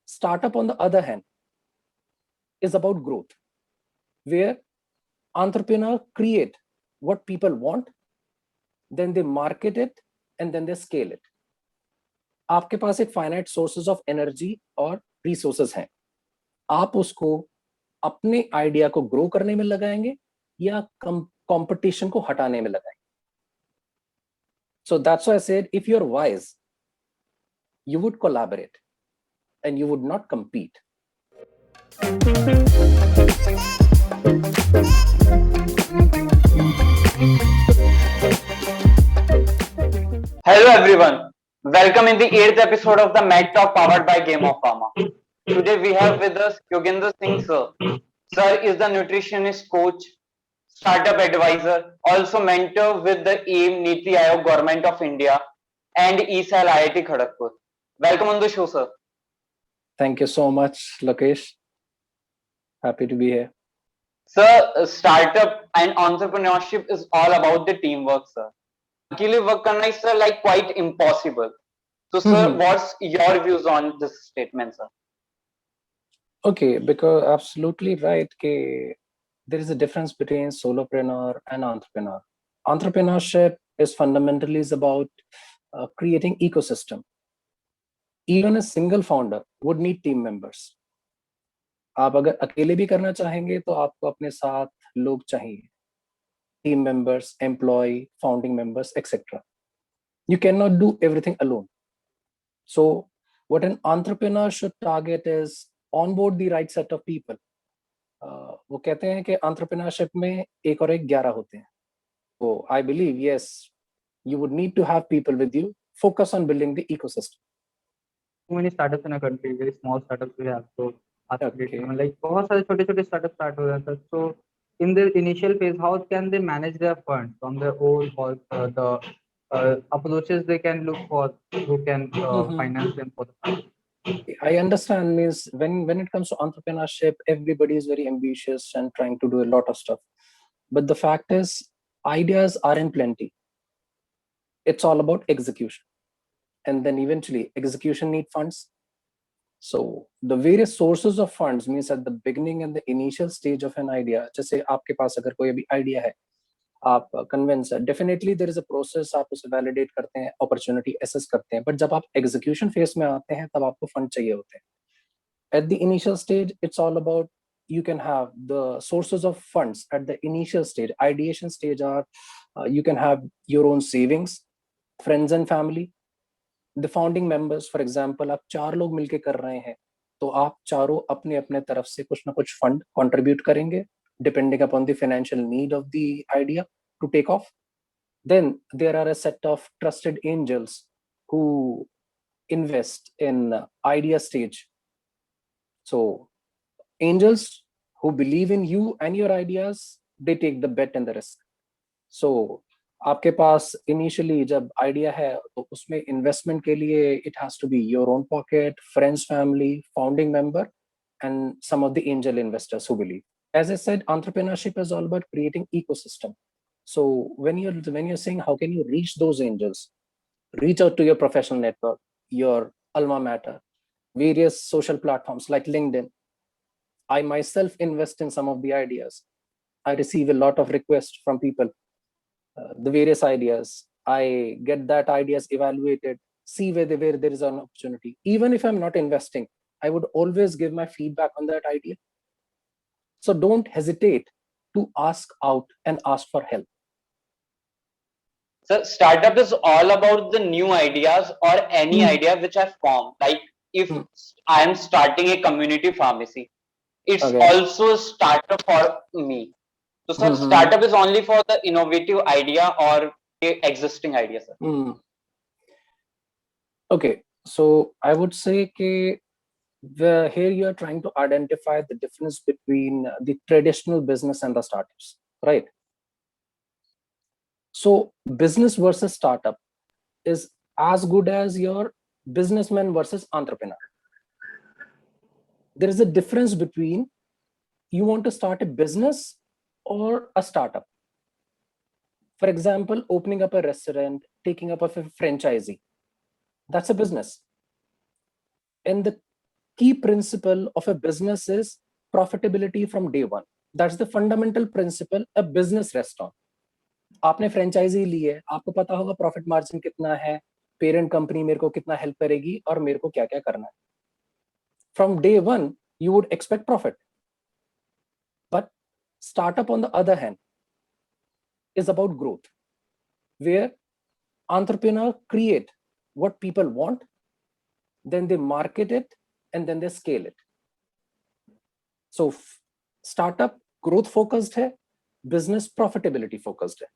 Startup, on the other hand, is about growth, where entrepreneurs create what people want, then they market it, and then they scale it. आपके पास एक finite sources of energy और resources हैं, आप उसको अपने idea को grow करने में लगाएंगे या कंपटीशन को हटाने में लगाएंगे. So that's why I said, if you're wise, you would collaborate and you would not compete. Hello everyone, welcome in the 8th episode of the Mad Talk powered by Game of Pharma. Today we have with us Yogendra Singh sir. Sir is the nutritionist coach, startup advisor, also mentor with the AIM Niti Aayog Government of India and ESAL IIT Kharagpur. Welcome on the show, sir. Thank you so much, Lakesh. Happy to be here. Sir, startup and entrepreneurship is all about the teamwork, sir. Actually, work karna is sir, like quite impossible. So, sir, what's your views on this statement, sir? Okay, because absolutely right. There is a difference between solopreneur and entrepreneur. Entrepreneurship is fundamentally is about creating ecosystem. Even a single founder would need team members. आप अगर अकेले भी करना चाहेंगे तो आपको अपने साथ लोग चाहिए, team members, employee, founding members, etc. You cannot do everything alone. So what an entrepreneur should target is onboard the right set of people. वो कहते हैं कि entrepreneurship में एक और एक 11 होते हैं. So I believe, yes, you would need to have people with you. Focus on building the ecosystem. Too many startups in a country, very small startups we have. So Okay. like बहुत सारे छोटे-छोटे startups start हो जाते हैं. So in the initial phase, how can they manage their funds from their own or the approaches they can look for who can finance them for the fund? I understand, means when it comes to entrepreneurship, everybody is very ambitious and trying to do a lot of stuff. But the fact is, ideas are in plenty. It's all about execution. And then eventually execution need funds. So the various sources of funds means at the beginning and the initial stage of an idea, जैसे आपके पास अगर कोई अभी idea है, आप convince है, definitely there is a process, आप उसे validate करते हैं, opportunity assess करते हैं, but जब आप execution phase में आते हैं, तब आपको fund चाहिए होते हैं. At the initial stage, it's all about, you can have the sources of funds at the initial stage. Ideation stage are, you can have your own savings, friends and family, the founding members. For example, आप 4 लोग मिलके कर रहे हैं, तो आप चारों अपने अपने तरफ से कुछ ना कुछ fund contribute करेंगे, depending upon the financial need of the idea to take off. Then there are a set of trusted angels who invest in idea stage. So angels who believe in you and your ideas, they take the bet and the risk. So आपके पास initially जब idea है तो उसमें investment के लिए it has to be your own pocket, friends, family, founding member, and some of the angel investors who believe. As I said, entrepreneurship is all about creating ecosystem. So when you're saying how can you reach those angels, reach out to your professional network, your alma mater, various social platforms like LinkedIn. I myself invest in some of the ideas. I receive a lot of requests from people, the various ideas. I get that ideas evaluated, see where there is an opportunity. Even if I'm not investing, I would always give my feedback on that idea. So don't hesitate to ask out and ask for help. So startup is all about the new ideas or any idea which I form. Like if I am starting a community pharmacy, it's also a startup for me. So sir, startup is only for the innovative idea or the existing idea, sir? Okay, so I would say here you are trying to identify the difference between the traditional business and the startups, right? So business versus startup is as good as your businessman versus entrepreneur. There is a difference between you want to start a business or a startup. For example, opening up a restaurant, taking up a franchisee, that's a business. And the key principle of a business is profitability from day one. That's the fundamental principle a business rests on. आपने franchise ली है, आपको पता होगा profit margin कितना है, parent company मेरे को कितना हेल्प करेगी और मेरे को क्या क्या करना है. From day one, you would expect profit. But startup, on the other hand, is about growth, where entrepreneurs create what people want, then they market it, and then they scale it. So startup growth focused है, business profitability focused है.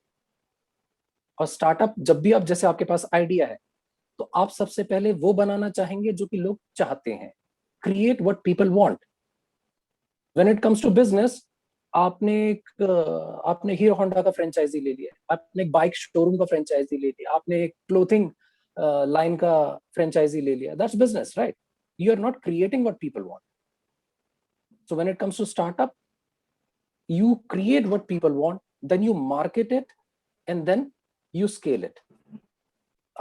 और startup जब भी आप, जैसे आपके पास idea है, तो आप सबसे पहले वो बनाना चाहेंगे जो कि लोग चाहते हैं. Create what people want. When it comes to business, आपने हीरो होंडा का फ्रेंचाइजी ले लिया, आपने एक बाइक शोरूम का फ्रेंचाइजी ले लिया, आपने एक क्लोथिंग लाइन का फ्रेंचाइजी ले लिया. That's business, right? You are not creating what people want. So when it comes to startup, you create what people want, then you market it, and then you scale it.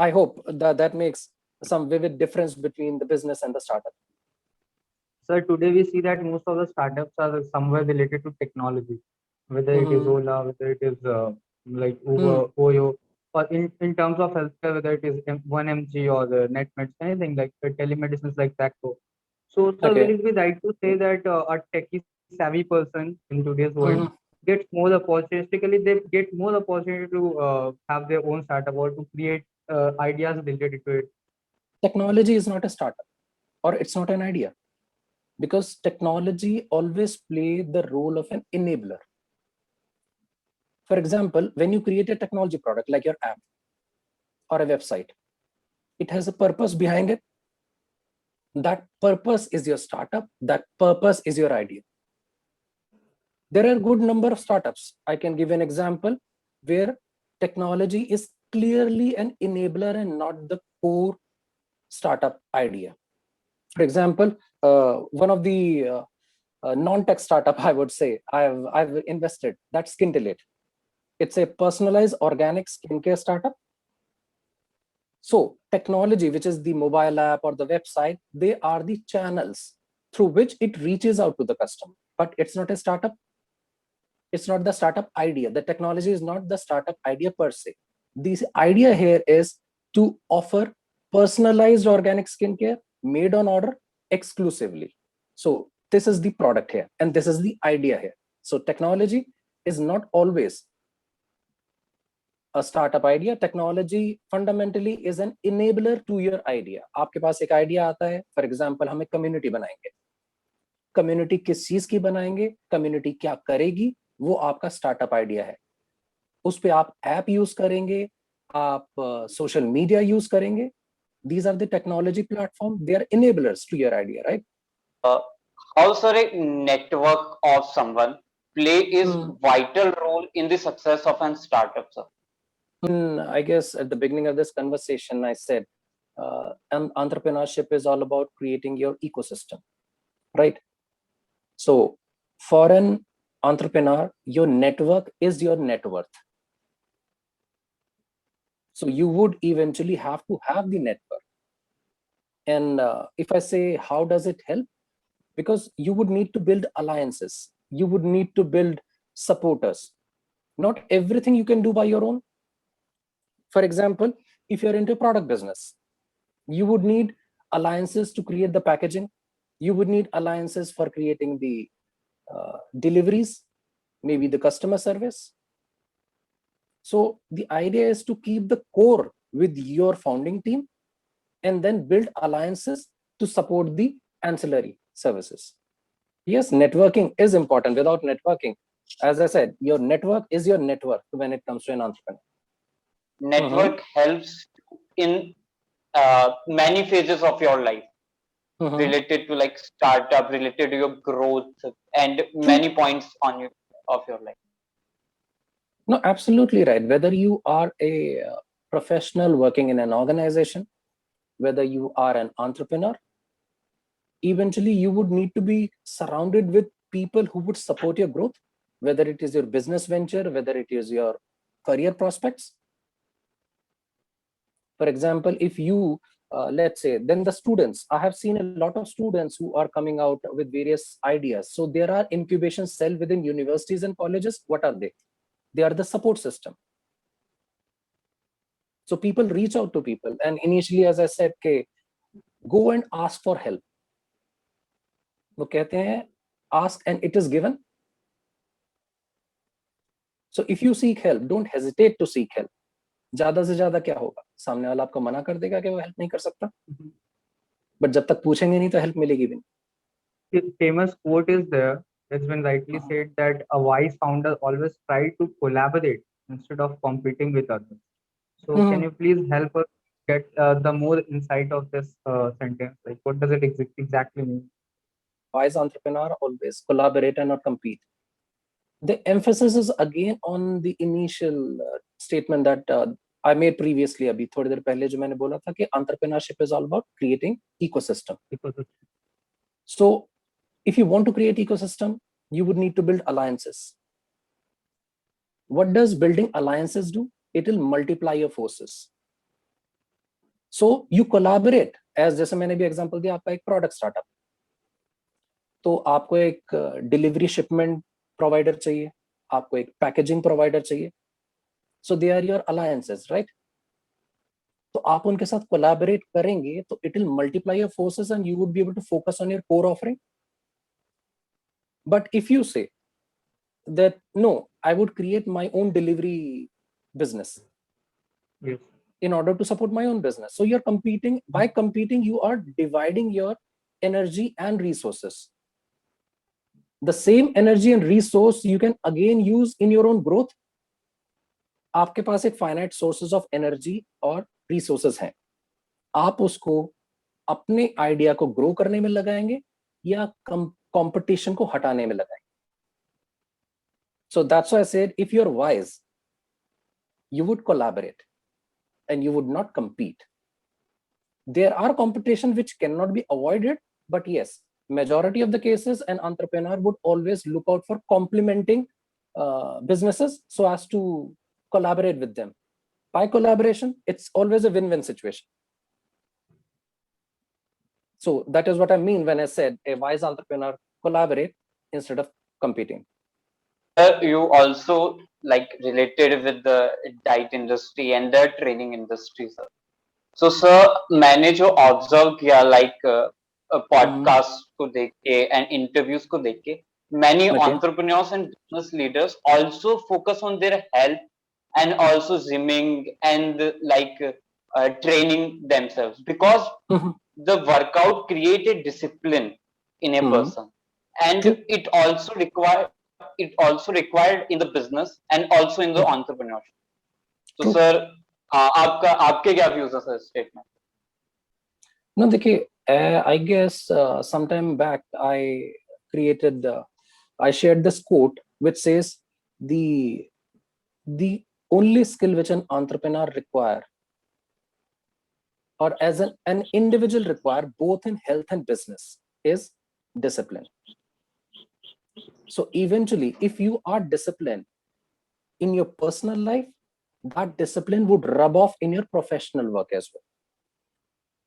I hope that makes some vivid difference between the business and the startup. Sir, today we see that most of the startups are somewhere related to technology, whether it is Ola, whether it is like Uber, Oyo, or in terms of healthcare, whether it is 1mg or the NetMeds, anything like telemedicine like Tacto. So, sir, Okay. will it be right to say that a techie savvy person in today's world gets more opportunistically, they get more opportunity to have their own startup or to create ideas related to it? Technology is not a startup, or it's not an idea, because technology always play the role of an enabler. For example, when you create a technology product like your app or a website, it has a purpose behind it. That purpose is your startup. That purpose is your idea. There are a good number of startups. I can give an example where technology is clearly an enabler and not the core startup idea. For example, one of the non-tech startup, I would say, I've invested, that's Skintellate. It's a personalized organic skincare startup. So technology, which is the mobile app or the website, they are the channels through which it reaches out to the customer. But it's not a startup. It's not the startup idea. The technology is not the startup idea per se. The idea here is to offer personalized organic skincare made on order exclusively. So this is the product here, and this is the idea here. So technology is not always a startup idea. Technology fundamentally is an enabler to your idea. आपके पास एक idea आता है, for example, हम एक community बनाएंगे. Community किस चीज की बनाएंगे, community क्या करेगी, वो आपका startup idea है. उस पे आप app use करेंगे, आप social media use करेंगे. These are the technology platform. They are enablers to your idea, right? How, sir, a network of someone play is vital role in the success of an startup, sir? I guess at the beginning of this conversation, I said entrepreneurship is all about creating your ecosystem, right? So for an entrepreneur, your network is your net worth. So you would eventually have to have the network. And if I say, how does it help? Because you would need to build alliances. You would need to build supporters. Not everything you can do by your own. For example, if you're into product business, you would need alliances to create the packaging. You would need alliances for creating the deliveries, maybe the customer service. So the idea is to keep the core with your founding team and then build alliances to support the ancillary services. Yes, networking is important. Without networking, as I said, your network is your network when it comes to an entrepreneur. Network helps in many phases of your life, related to like startup, related to your growth, and many points on of your life. No, absolutely right. Whether you are a professional working in an organization, whether you are an entrepreneur, eventually you would need to be surrounded with people who would support your growth, whether it is your business venture, whether it is your career prospects. For example, if you let's say, then the students, I have seen a lot of students who are coming out with various ideas. So there are incubation cell within universities and colleges. What are they? They are the support system. So people reach out to people, and initially, as I said, okay, go and ask for help. वो कहते हैं, ask and it is given. So if you seek help, don't hesitate to seek help. ज्यादा से ज्यादा क्या होगा, सामने वाला आपको मना कर देगा कि वो हेल्प नहीं कर सकता, बट जब तक पूछेंगे नहीं तो हेल्प मिलेगी भी नहीं. Famous quote is there. It's been rightly said that a wise founder always try to collaborate instead of competing with others. So can you please help us get the more insight of this sentence? Like, what does it exactly mean? Wise entrepreneur always collaborate and not compete. The emphasis is again on the initial statement that I made previously. अभी थोड़ी देर पहले जो मैंने बोला था कि entrepreneurship is all about creating ecosystem. So if you want to create ecosystem, you would need to build alliances. What does building alliances do? It will multiply your forces. So you collaborate. As जैसे मैंने भी example दिया, आपका एक product startup, तो आपको एक delivery shipment provider चाहिए, आपको एक packaging provider चाहिए. So they are your alliances, right? तो आप उनके साथ collaborate करेंगे तो it will multiply your forces and you would be able to focus on your core offering. But if you say that no, I would create my own delivery business, Yes. in order to support my own business, so you're competing. By competing, you are dividing your energy and resources. The same energy and resource you can again use in your own growth. आपके पास एक finite sources of energy और resources हैं, आप उसको अपने idea को grow करने में लगाएंगे या कंपटीशन को हटाने में लगाएंगे. So that's why I said, if you're wise, you would collaborate and you would not compete. There are competition which cannot be avoided, but yes, majority of the cases an entrepreneur would always look out for complementing businesses so as to collaborate with them. By collaboration, it's always a win-win situation. So that is what I mean when I said a wise entrepreneur collaborate instead of competing. You also like related with the diet industry and the training industry, sir. So sir, मैंने जो observe किया like podcast को देख के and interviews को देख के, many entrepreneurs and business leaders also focus on their health and also gymming and like training themselves, because the workout created discipline in a person, and it also required in the business and also in the entrepreneurship. So sir, आपके क्या views है sir statement? No, देखिए, I guess sometime back I shared this quote which says the only skill which an entrepreneur require, or as an individual require, both in health and business, is discipline. So eventually, if you are disciplined in your personal life, that discipline would rub off in your professional work as well.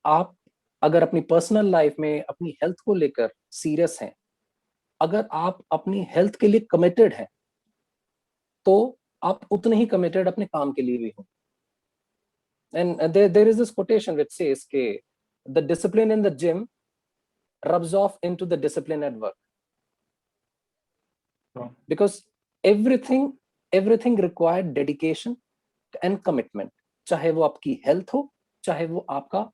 आप अगर अपनी personal life में अपनी health को लेकर serious हैं, अगर आप अपनी हेल्थ के लिए कमिटेड हैं, तो आप उतने ही कमिटेड अपने काम के लिए भी हो. And there is this quotation which says कि the discipline in the gym rubs off into the discipline at work. Because everything required dedication and commitment. चाहे वो आपकी हेल्थ हो, चाहे वो आपका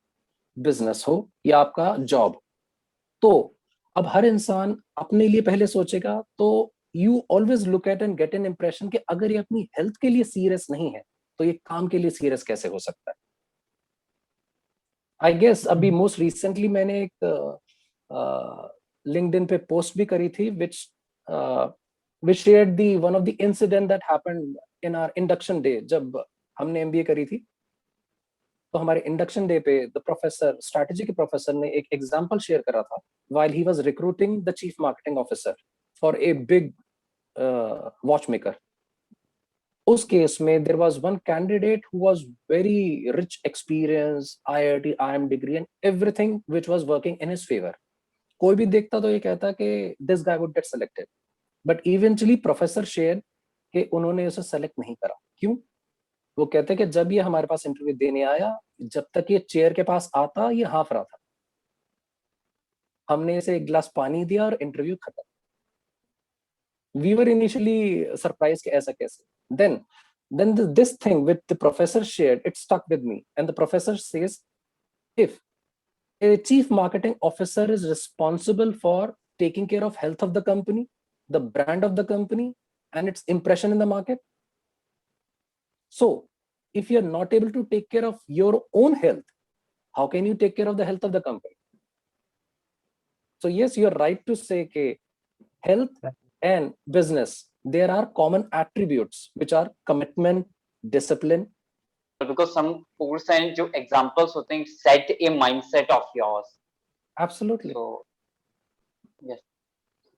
बिजनेस हो या आपका जॉब. तो अब हर इंसान अपने लिए पहले सोचेगा, तो you always look at and get an impression कि अगर ये अपनी हेल्थ के लिए सीरियस नहीं है तो ये काम के लिए सीरियस कैसे हो सकता है. आई गेस अभी मोस्ट रिसेंटली मैंने एक लिंक्डइन पे पोस्ट भी करी थी which shared the one of the incident that happened in our induction day. जब हमने MBA करी थी, तो हमारे इंडक्शन डे पे द प्रोफेसर, स्ट्रैटेजी के प्रोफेसर ने एक एग्जांपल शेयर करा था while he was recruiting the chief marketing officer for a big watchmaker. उस केस में there was one candidate who was very rich experience, IIT, IIM degree and everything which was working in his favor. कोई भी देखता तो ये कहता कि this guy would get selected. But eventually Professor shared कि उन्होंने उसे सेलेक्ट नहीं करा. क्यों? वो कहते कि जब ये हमारे पास इंटरव्यू देने आया, जब तक ये चेयर के पास आता ये हाँफ रहा था. हमने इसे एक गिलास पानी दिया और इंटरव्यू खत्म. We were initially surprised कि ऐसा कैसे. Then this thing with the professor shared, it stuck with me. And the professor says, if a chief marketing officer is responsible for taking care of health of the company, the brand of the company, and its impression in the market. So if you're not able to take care of your own health, how can you take care of the health of the company? So yes, you're right to say that health and business, there are common attributes which are commitment, discipline. Because some course and जो examples होते हैं set a mindset of yours. Absolutely. So yes.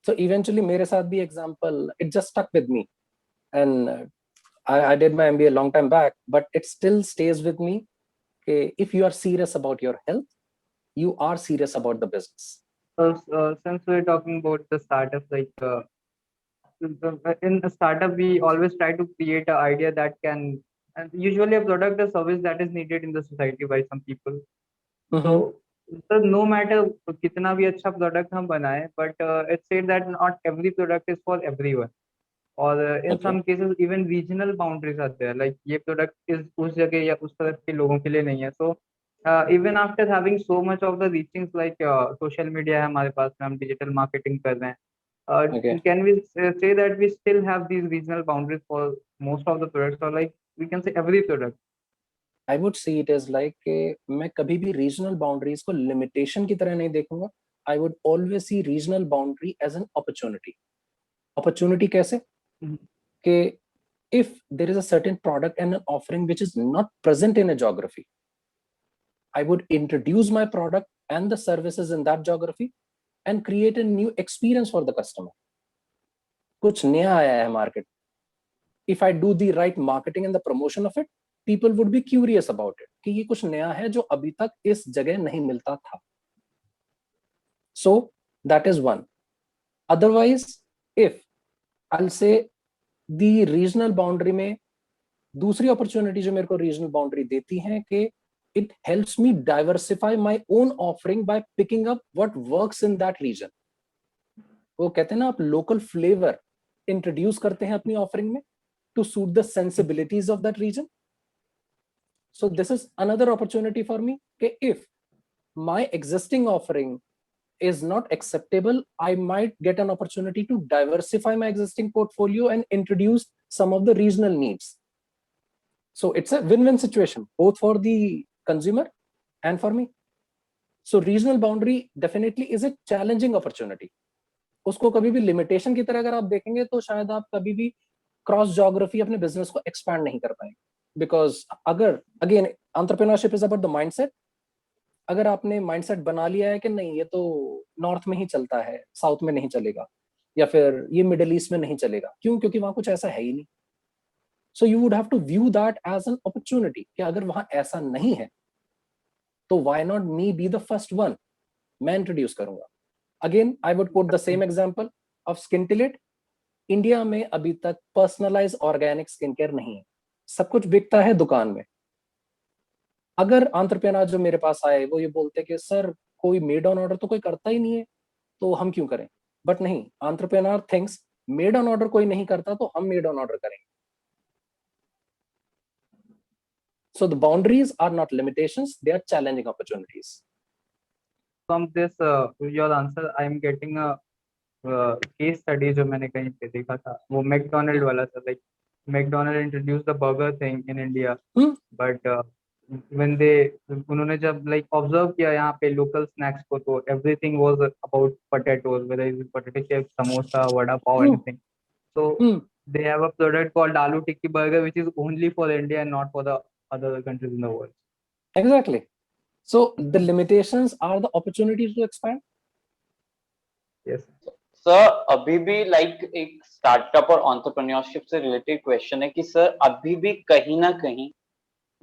So eventually मेरे साथ भी example, it just stuck with me. And I did my MBA a long time back, but it still stays with me. Okay, if you are serious about your health, you are serious about the business. So since we're talking about the startup, like in a startup, we always try to create an idea that can, and usually a product or service that is needed in the society by some people. So no matter कितना भी अच्छा product हम बनाए, but it's said that not every product is for everyone. Or in some cases even regional boundaries are there. Like ये product is उस जगह या उस तरफ के लोगों के लिए नहीं है. So even after having so much of the reachings like social media है हमारे पास में, हम digital marketing कर रहे हैं. Can we say that we still have these regional boundaries for most of the products, or like we can say every product? I would see it as like कि मैं कभी भी regional boundaries को limitation की तरह नहीं देखूंगा. I would always see regional boundary as an opportunity. Opportunity कैसे? कि if there is a certain product and an offering which is not present in a geography, I would introduce my product and the services in that geography and create a new experience for the customer. कुछ नया आया है market. If I do the right marketing and the promotion of it, people would be curious about it कि ये कुछ नया है जो अभी तक इस जगह नहीं मिलता था. So that is one. Otherwise, if I'll say the regional boundary में दूसरी opportunity जो मेरे को regional boundary देती है कि it helps me diversify my own offering by picking up what works in that region. वो कहते हैं ना आप local flavor introduce करते हैं अपनी offering में to suit the sensibilities of that region. So this is another opportunity for me. Okay, if my existing offering is not acceptable, I might get an opportunity to diversify my existing portfolio and introduce some of the regional needs. So it's a win-win situation, both for the consumer and for me. So regional boundary definitely is a challenging opportunity. उसको कभी भी limitation की तरह अगर आप देखेंगे तो शायद आप कभी भी cross geography अपने business को expand नहीं कर पाएंगे. Because अगर again entrepreneurship is about the mindset. अगर आपने mindset बना लिया है कि नहीं ये तो north में ही चलता है, south में नहीं चलेगा, या फिर ये middle east में नहीं चलेगा, क्यों? क्योंकि वहां कुछ ऐसा है ही नहीं. So you would have to view that as an opportunity कि अगर वहां ऐसा नहीं है तो why not me be the first one? मैं introduce करूंगा. Again, I would quote the same example of Skintillate. India में अभी तक पर्सनलाइज ऑर्गेनिक स्किन केयर नहीं है. सब कुछ बिकता है दुकान में. अगर एंटरप्रेन्योर जो मेरे पास आए वो ये बोलते कि सर कोई मेड ऑन ऑर्डर तो कोई करता ही नहीं है तो हम क्यों करें. बट नहीं, entrepreneur thinks made on order कोई नहीं करता तो हम मेड ऑन ऑर्डर करेंगे. So the boundaries are not limitations, they are challenging opportunities. From this your answer, I am getting a case study जो मैंने कहीं पे देखा था, वो मैकडोनल्ड वाला था. Like McDonald introduced the burger thing in India, but when they उन्होंने जब like observe किया यहाँ पे local snacks को, तो everything was about potatoes, whether it's potato chips, samosa, vada pav, anything. So they have a product called aloo tikki burger which is only for India and not for the other countries in the world. Exactly. So the limitations are the opportunities to expand. Yes. Sir अभी भी like एक startup और entrepreneurship से related question है कि sir अभी भी कहीं ना कहीं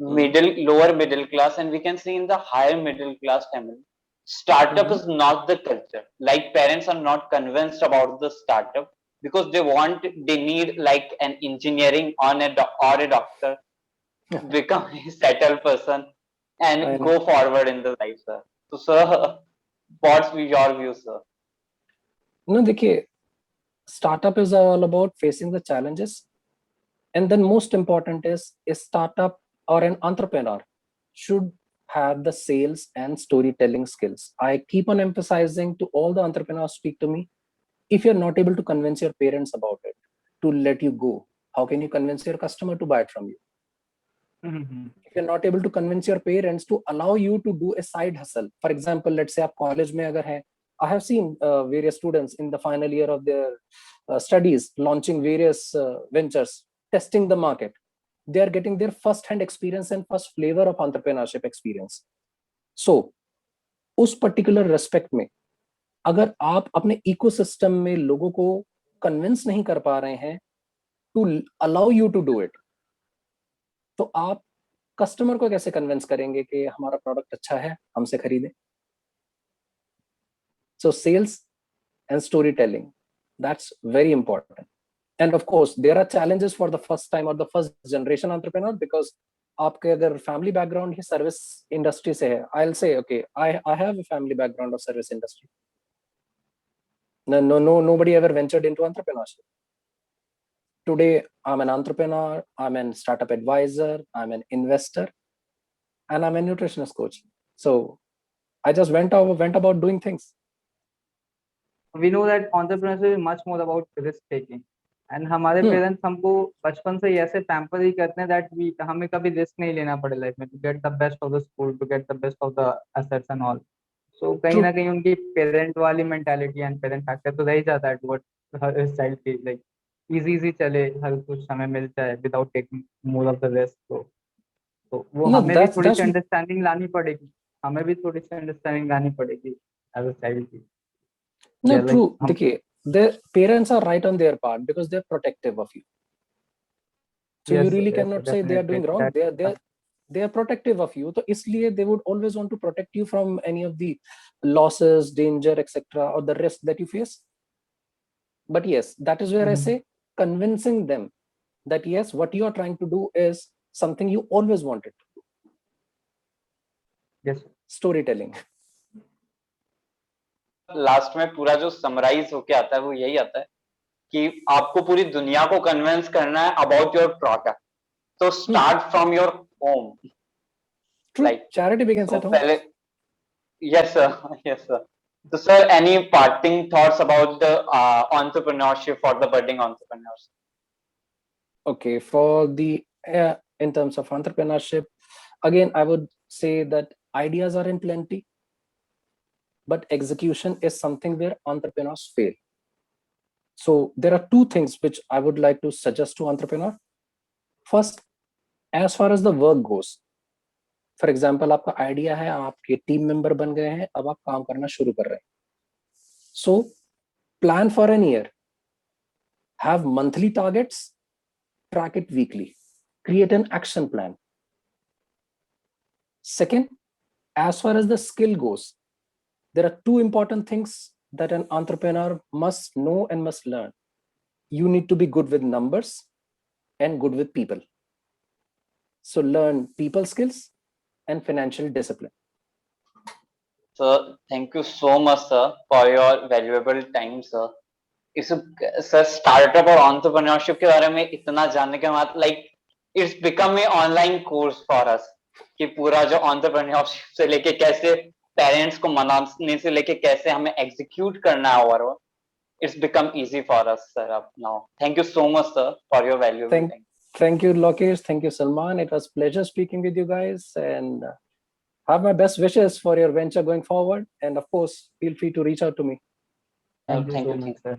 lower middle class, and we can see in the higher middle class family, startup is not the culture. Like parents are not convinced about the startup because they need like an engineering or a doctor, become a settled person and I go know. forward in the life, sir. So sir, what's your view, sir? No, देखिए, startup is all about facing the challenges, and then most important is a startup or an entrepreneur should have the sales and storytelling skills. I keep on emphasizing to all the entrepreneurs speak to me, if you're not able to convince your parents about it to let you go, how can you convince your customer to buy it from you? If you're not able to convince your parents to allow you to do a side hustle, for example, let's say आप college में अगर हैं, I have seen various students in the final year of their studies launching various ventures, testing the market. They are getting their first hand experience and first flavor of entrepreneurship experience. So उस particular respect में अगर आप अपने ecosystem में लोगों को convince नहीं कर पा रहे हैं to allow you to do it, तो आप कस्टमर को कैसे कन्विंस करेंगे कि हमारा प्रोडक्ट अच्छा है, हमसे खरीदें? So sales and storytelling, that's very important. And of course there are challenges for the first time or the first generation entrepreneur, because आपके अगर फैमिली बैकग्राउंड ही सर्विस इंडस्ट्री से है, I'll say okay, I have a family background of service industry. Nobody ever ventured into entrepreneurship. Today I'm an entrepreneur, I'm an startup advisor, I'm an investor, and I'm a nutritionist coach. So I just went about doing things. We know that entrepreneurship is much more about risk taking, and हमारे parents हमको बचपन से ही ऐसे pamper ही करते हैं that we हमें कभी risk नहीं लेना पड़े लाइफ में, to get the best of the school, to get the best of the assets and all. So कहीं ना कहीं उनकी पेरेंट वाली मेंटालिटी एंड पेरेंट फैक्टर तो रह ही जाता है टुवर्ड हर चाइल्ड की, लाइक इजी चले, हर कुछ हमें मिल जाए without taking more of the risk. तो वो No, हमें भी थोड़ी सी that's अंडरस्टैंडिंग लानी पड़ेगी, हमें भी थोड़ी सी अंडरस्टैंडिंग लानी पड़ेगी एज अ चाइल्ड की. no Yeah, like true. देखिए, their parents are right on their part because they're protective of you. So you yes, really yes, cannot say they are definitely doing wrong. that. They are protective of you. So इसलिए they would always want to protect you from any of the losses, danger, etc., or the risk that you face. But yes, that is where I say convincing them that yes, what you are trying to do is something you always wanted. Yes. Storytelling. Last में पूरा जो summarise होके आता है वो यही आता है कि आपको पूरी दुनिया को कन्विंस करना है about your product. So start from your home. True. Like Charity begins so at home. पहले, yes sir, yes sir. So sir, any parting thoughts about the entrepreneurship for the budding entrepreneurs? Okay, for the in terms of entrepreneurship, again I would say that ideas are in plenty, but execution is something where entrepreneurs fail. So there are two things which I would like to suggest to entrepreneur. First, as far as the work goes, for example आपका idea है, आपके team member बन गए हैं, अब आप काम करना शुरू कर रहे हैं. So plan for an year, have monthly targets, track it weekly, create an action plan. Second, as far as the skill goes, there are two important things that an entrepreneur must know and must learn. You need to be good with numbers and good with people. So learn people skills and financial discipline. Sir, thank you so much sir for your valuable time sir. इस sir startup और entrepreneurship के बारे में इतना जानने के बाद like it's become a online course for us कि पूरा जो एंटरप्रेन्योरशिप से लेके कैसे पेरेंट्स को मनाने से लेके कैसे हमें एग्जीक्यूट करना है overall, it's become easy for us sir up now. Thank you so much sir for your valuable time. Thank you Lokesh, thank you Salman, it was pleasure speaking with you guys, and have my best wishes for your venture going forward, and of course feel free to reach out to me. Thank you Thank so you. much, sir.